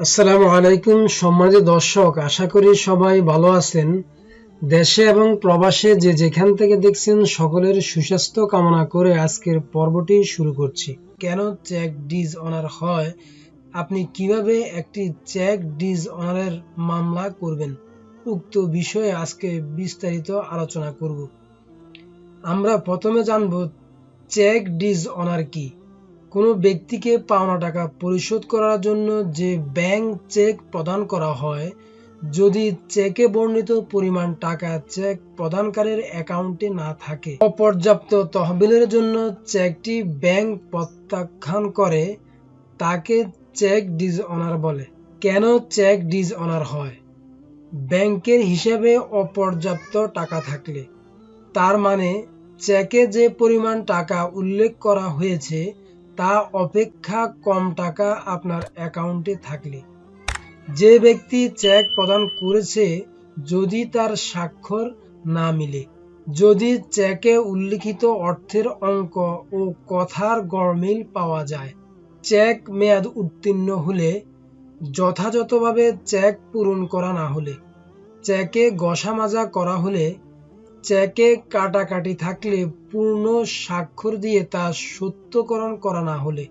আসসালামু আলাইকুম সম্মানিত দর্শক, আশা করি সবাই ভালো আছেন। দেশে এবং প্রবাসে যে যেখান থেকে দেখছেন সকলের সুস্বাস্থ্য কামনা করে আজকের পর্বটি শুরু করছি। কেন চেক ডিজ অনার হয়, আপনি কিভাবে একটি চেক ডিজ অনারের মামলা করবেন, উক্ত বিষয়ে আজকে বিস্তারিত আলোচনা করব। আমরা প্রথমে জানব চেক ডিজ অনার কি। কোনো ব্যক্তিকে পাওনা টাকা পরিশোধ করার জন্য যে ব্যাংক চেক প্রদান করা হয়, যদি চেকে বর্ণিত পরিমাণ টাকা চেক প্রদানকারীর অ্যাকাউন্টে না থাকে, অপর্যাপ্ত তহবিলের জন্য চেকটি ব্যাংক প্রত্যাখ্যান করে, তাকে চেক ডিজ অনার বলে। কেন চেক ডিজ অনার হয়? ব্যাংকের হিসাবে অপর্যাপ্ত টাকা থাকলে, তার মানে চেকে যে পরিমাণ টাকা উল্লেখ করা হয়েছে তা অপেক্ষা কম টাকা আপনার অ্যাকাউন্টে থাকলে, যে ব্যক্তি চেক প্রদান করেছে যদি তার স্বাক্ষর না মিলে, যদি চেকে উল্লিখিত অর্থের অঙ্ক ও কথার গরমিল পাওয়া যায়, চেক মেয়াদ উত্তীর্ণ হলে, যথাযথভাবে চেক পূরণ করা না হলে, চেকে ঘষা-মাজা করা হলে, চেকে কাটাকাটি থাকলে, পূর্ণ স্বাক্ষর দিয়ে তা সত্যকরণ করা না হলে।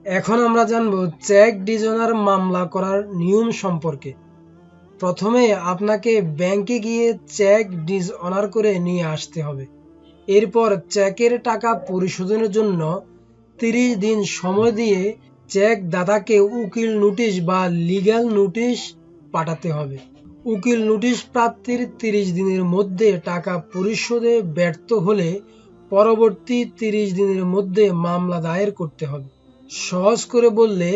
এখন আমরা জানব চেক ডিজ অনার মামলা করার নিয়ম সম্পর্কে। প্রথমে আপনাকে ব্যাংকে গিয়ে চেক ডিজ অনার করে নিয়ে আসতে হবে। এরপর চেকের টাকা পরিশোধনের জন্য 30 দিন সময় দিয়ে চেক দাতাকে উকিল নোটিশ বা লিগ্যাল নোটিশ পাঠাতে হবে। উকিল নোটিশ প্রাপ্তির 30 দিনের মধ্যে টাকা পরিশোধে ব্যর্থ হলে পরবর্তী 30 দিনের মধ্যে মামলা দায়ের করতে হবে। সহজ করে বললে,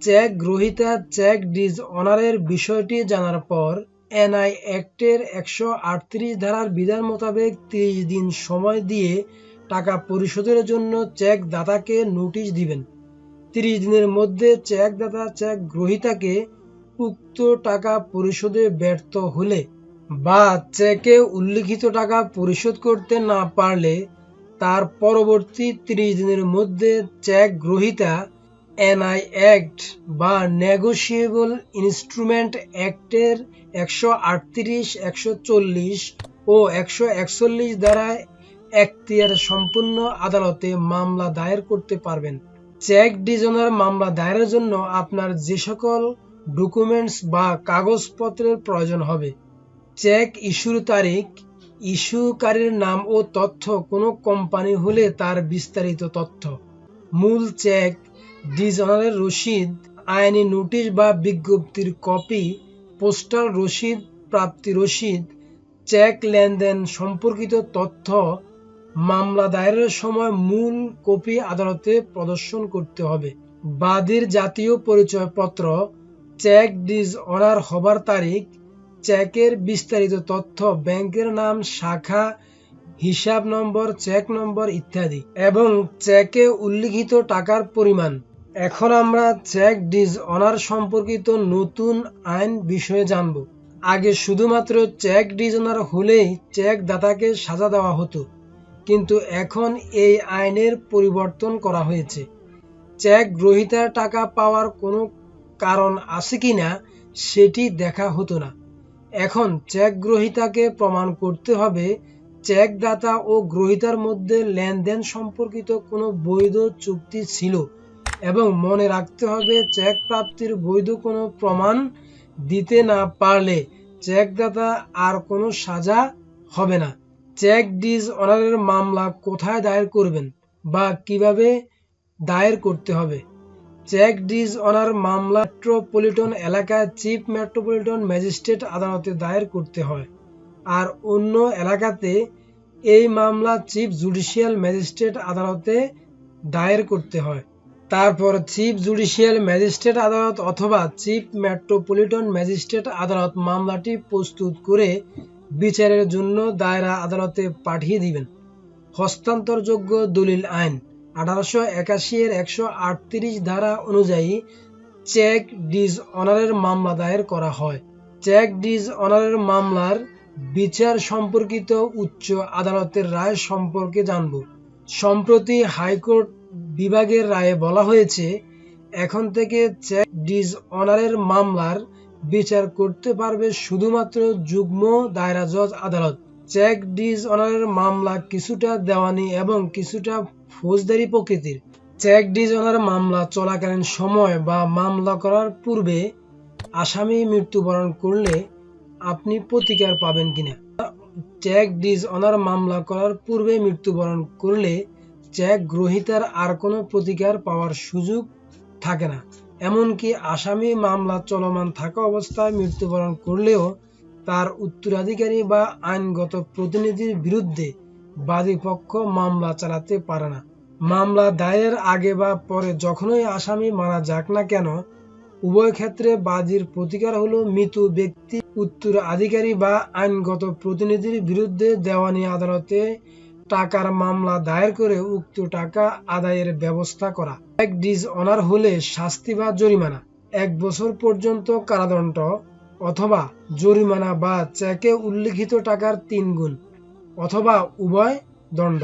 চেক গ্রহীতা চেক ডিজ অনারের বিষয়টি জানার পর এনআই অ্যাক্টের 138 ধারার বিধান মোতাবেক 30 দিন সময় দিয়ে টাকা পরিশোধের জন্য চেক দাতাকে নোটিশ দিবেন। 30 দিনের মধ্যে চেক দাতা চেক গ্রহীতাকে উক্ত টাকা পরিশোধে ব্যর্থ হলে বা চেকে উল্লিখিত টাকা পরিশোধ করতে না পারলে, তার পরবর্তী 30 দিনের মধ্যে চেক গ্রহীতা এনআই অ্যাক্ট বা নেগোশিয়েবল ইনস্ট্রুমেন্ট অ্যাক্টের 138, 140 ও 141 দ্বারায় এখতিয়ার সম্পন্ন আদালতে মামলা দায়ের করতে পারবেন। চেক ডিজ অনার মামলা দায়েরের জন্য আপনার যে সকল ডকুমেন্টস বা কাগজপত্রের প্রয়োজন হবে: চেক ইস্যুর তারিখ, ইস্যুকারীর নাম ও তথ্য, কোনো কোম্পানি হলে তার বিস্তারিত তথ্য, মূল চেক ডিজ অনারের রসিদ, আইনি নোটিশ বা বিজ্ঞপ্তির কপি, পোস্টাল রসিদ, প্রাপ্তি রসিদ, চেক লেনদেন সম্পর্কিত তথ্য। মামলা দায়েরের সময় মূল কপি আদালতে প্রদর্শন করতে হবে। বাদীর জাতীয় পরিচয়পত্র, চেক ডিজ অনার হবার তারিখ, চেকের বিস্তারিত তথ্য, ব্যাংকের নাম, শাখা, হিসাব নম্বর, চেক নম্বর ইত্যাদি, এবং চেকে উল্লিখিত টাকার পরিমাণ। এখন আমরা চেক ডিজ অনার সম্পর্কিত নতুন আইন বিষয়ে জানব। আগে শুধুমাত্র চেক ডিজ অনার হলেই চেক দাতাকে সাজা দেওয়া হতো, কিন্তু এখন এই আইনের পরিবর্তন করা হয়েছে। চেক গ্রহীতার টাকা পাওয়ার কোনো কারণ আছে কিনা সেটি দেখা হতো না। এখন চেক গ্রহীতাকে প্রমাণ করতে হবে চেক দাতা ও গ্রহীতার মধ্যে লেনদেন সম্পর্কিত কোনো বৈধ চুক্তি ছিল, এবং মনে রাখতে হবে চেক প্রাপ্তির বৈধ কোনো প্রমাণ দিতে না পারলে চেক দাতা আর কোনো সাজা হবে না। চেক ডিজ অনারের মামলা কোথায় দায়ের করবেন বা কিভাবে দায়ের করতে হবে? চেক ডিজ অনার মামলা মেট্রোপলিটন এলাকায় চিফ মেট্রোপলিটন ম্যাজিস্ট্রেট আদালতে দায়ের করতে হয়, আর অন্য এলাকাতে এই মামলা চিফ জুডিশিয়াল ম্যাজিস্ট্রেট আদালতে দায়ের করতে হয়। তারপর চিফ জুডিশিয়াল ম্যাজিস্ট্রেট আদালত অথবা চিফ মেট্রোপলিটন ম্যাজিস্ট্রেট আদালত মামলাটি প্রস্তুত করে বিচারের জন্য দায়রা আদালতে পাঠিয়ে দিবেন। হস্তান্তরযোগ্য দলিল আইন 1881 এর 138 ধারা অনুযায়ী চেক ডিজ অনারের মামলা দায়ের করা হয়। চেক ডিজ অনারের মামলার বিচার সম্পর্কিত উচ্চ আদালতের রায় সম্পর্কে জানব। সম্প্রতি হাইকোর্ট বিভাগের রায়ে বলা হয়েছে, এখন থেকে চেক ডিসঅনারের মামলার বিচার করতে পারবে শুধুমাত্র যুগ্ম দায়রা জজ আদালত। চেক ডিসঅনারের মামলা কিছুটা দেওয়ানি এবং কিছুটা ফৌজদারি প্রকৃতির। চেক ডিসঅনার মামলা চলাকালীন সময় বা মামলা করার পূর্বে আসামি মৃত্যুবরণ করলে আপনি প্রতিকার পাবেন কিনা। চেক ডিসঅনার মামলা করার পূর্বে মৃত্যুবরণ করলে চেক গ্রহীতার আর কোনো প্রতিকার পাওয়ার সুযোগ থাকে না। এমনকি আসামি মামলা চলমান থাকা অবস্থায় মৃত্যুবরণ করলেও তার উত্তরাধিকারী বা আইনগত প্রতিনিধির বিরুদ্ধে বাদীপক্ষ মামলা চালাতে পারে না। মামলা দায়েরের আগে বা পরে যখনই আসামি মারা যাক না কেন, উভয় ক্ষেত্রে বাদীর প্রতিকার হলো মৃত ব্যক্তি উত্তরাধিকারী বা আইনগত প্রতিনিধির বিরুদ্ধে দেওয়ানি আদালতে টাকার মামলা দায়ের করে উক্ত টাকা আদায়ের ব্যবস্থা করা। চেক ডিসঅনার হলে শাস্তি বা জরিমানা 1 বছর পর্যন্ত কারাদণ্ড অথবা জরিমানা বা চেকে উল্লিখিত টাকার 3 গুণ অথবা উভয় দণ্ড।